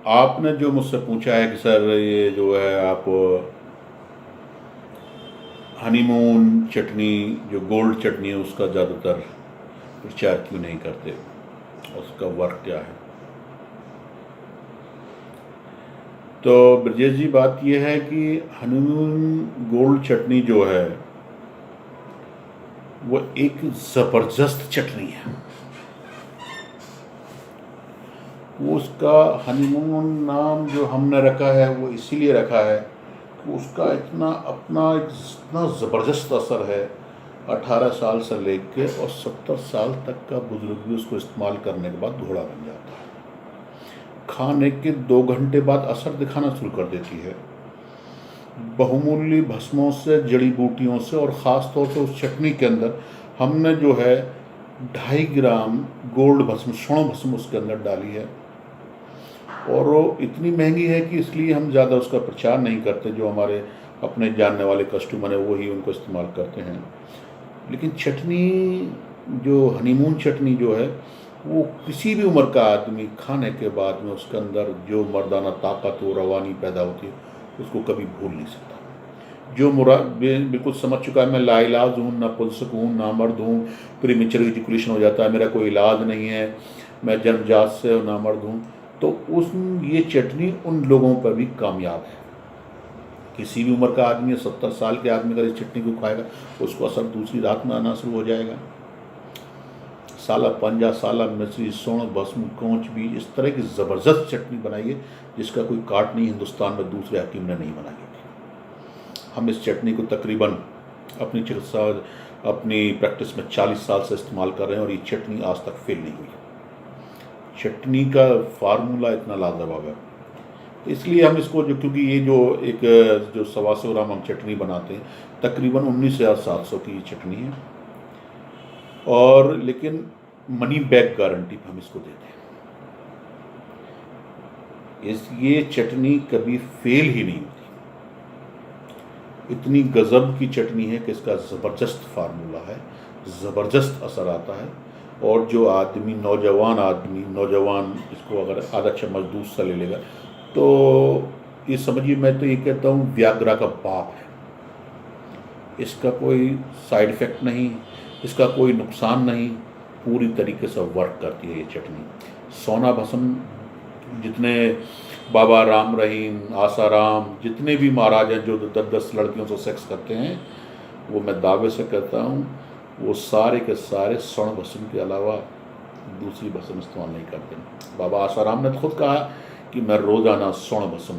आपने जो मुझसे पूछा है कि सर ये जो है आप हनीमून चटनी जो गोल्ड चटनी है उसका ज़्यादातर प्रचार क्यों नहीं करते, उसका वर्क क्या है। तो ब्रजेश जी बात यह है कि हनीमून गोल्ड चटनी जो है वो एक ज़बरदस्त चटनी है। वो उसका हनीमून नाम जो हमने रखा है वो इसीलिए रखा है कि उसका इतना अपना इतना ज़बरदस्त असर है। 18 साल से लेके और 70 साल तक का बुजुर्ग भी उसको इस्तेमाल करने के बाद घोड़ा बन जाता है। खाने के 2 घंटे बाद असर दिखाना शुरू कर देती है। बहुमूल्य भस्मों से, जड़ी बूटियों से, और ख़ास तौर से उस चटनी के अंदर हमने जो है 2.5 ग्राम गोल्ड भस्म, स्वर्ण भस्म उसके अंदर डाली है। और वो इतनी महंगी है कि इसलिए हम ज़्यादा उसका प्रचार नहीं करते। जो हमारे अपने जानने वाले कस्टमर हैं वही उनको इस्तेमाल करते हैं। लेकिन चटनी जो हनीमून चटनी जो है वो किसी भी उम्र का आदमी खाने के बाद में उसके अंदर जो मर्दाना ताकत और रवानी पैदा होती है उसको कभी भूल नहीं सकता। जो बिल्कुल समझ चुका है मैं लाइलाज हूँ, ना पुलसक हूँ, ना मर्द हूँ, प्रीमेचर इजैकुलेशन हो जाता है, मेरा कोई इलाज नहीं है, मैं जन्मजात से ना मर्द हूँ, तो उस ये चटनी उन लोगों पर भी कामयाब है। किसी भी उम्र का आदमी, 70 साल के आदमी अगर इस चटनी को खाएगा उसको असर दूसरी रात में आना शुरू हो जाएगा। साला पंजा, साला मिश्री, स्वर्ण भस्म, कोंच बीज, इस तरह की ज़बरदस्त चटनी बनाइए जिसका कोई काट नहीं हिंदुस्तान में दूसरे हकीम ने नहीं बनाई होगी। हम इस चटनी को तकरीबन अपनी चिकित्सा, अपनी प्रैक्टिस में 40 साल से इस्तेमाल कर रहे हैं और ये चटनी आज तक फेल नहीं हुई। चटनी का फार्मूला इतना लाजवाब है, इसलिए हम इसको क्योंकि ये जो 125 ग्राम हम चटनी बनाते हैं, तकरीबन 19,700 की चटनी है। और लेकिन मनी बैक गारंटी पर हम इसको देते हैं। ये चटनी कभी फेल ही नहीं होती। इतनी गजब की चटनी है कि इसका ज़बरदस्त फार्मूला है, ज़बरदस्त असर आता है। और जो आदमी नौजवान इसको अगर आधा चम्मच दूध सा ले लेगा तो ये समझिए, मैं तो ये कहता हूँ व्याग्रा का बाप है। इसका कोई साइड इफ़ेक्ट नहीं, इसका कोई नुकसान नहीं, पूरी तरीके से वर्क करती है ये चटनी। सोना भस्म, जितने बाबा राम रहीम, आसाराम, जितने भी महाराज हैं जो 10-10 लड़कियों से सेक्स करते हैं, वो मैं दावे से कहता हूँ वो सारे के सारे स्वर्ण भस्म के अलावा दूसरी भस्म इस्तेमाल नहीं करते। बाबा आसाराम ने खुद कहा कि मैं रोज़ाना स्वर्ण भस्म,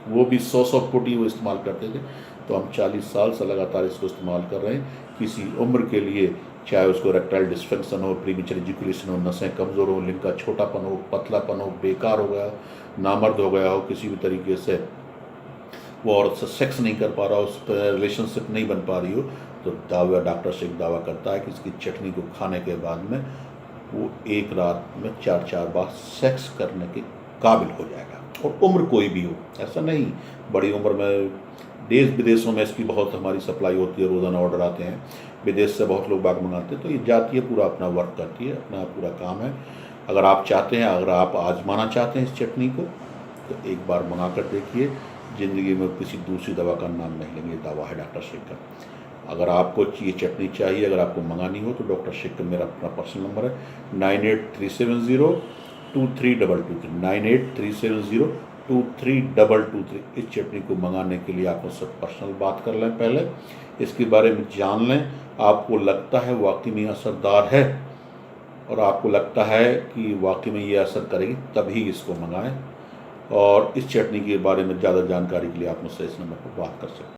वो भी 100 फुटी वो इस्तेमाल करते थे। तो हम 40 साल से लगातार इसको इस्तेमाल कर रहे हैं। किसी उम्र के लिए, चाहे उसको रेक्टाइल डिस्फंक्शन हो, प्रीमेचर इजैकुलेशन हो, नसें कमज़ोर हो, लिंग का छोटापन हो, पतलापन हो, बेकार हो गया, नामर्द हो गया हो, किसी भी तरीके से वो औरत से सेक्स नहीं कर पा रहा हो, उस पर रिलेशनशिप नहीं बन पा रही हो, तो डॉक्टर शेख दावा करता है कि इसकी चटनी को खाने के बाद में वो एक रात में 4-4 बार सेक्स करने के काबिल हो जाएगा। और उम्र कोई भी हो, ऐसा नहीं बड़ी उम्र में। देश विदेशों में इसकी बहुत हमारी सप्लाई होती है, रोज़ाना ऑर्डर आते हैं, विदेश से बहुत लोग बाग मंगाते हैं। तो ये जाती है, पूरा अपना वर्क करती है, अपना पूरा काम है। अगर आप चाहते हैं, अगर आप आजमाना चाहते हैं इस चटनी को, तो एक बार मंगा कर देखिए। ज़िंदगी में किसी दूसरी दवा का नाम नहीं लेंगे, दावा है डॉक्टर शेख का। अगर आपको ये चटनी चाहिए, अगर आपको मंगानी हो, तो डॉक्टर शेख का मेरा अपना पर्सनल नंबर है 9837023223, 9837023223। इस चटनी को मंगाने के लिए आप मुझसे पर्सनल बात कर लें, पहले इसके बारे में जान लें। आपको लगता है वाकई में असरदार है और आपको लगता है कि वाकई में ये असर करेगी, तभी इसको मंगाएं। और इस चटनी के बारे में ज़्यादा जानकारी के लिए आप मुझसे इस नंबर पर बात कर सकते हैं।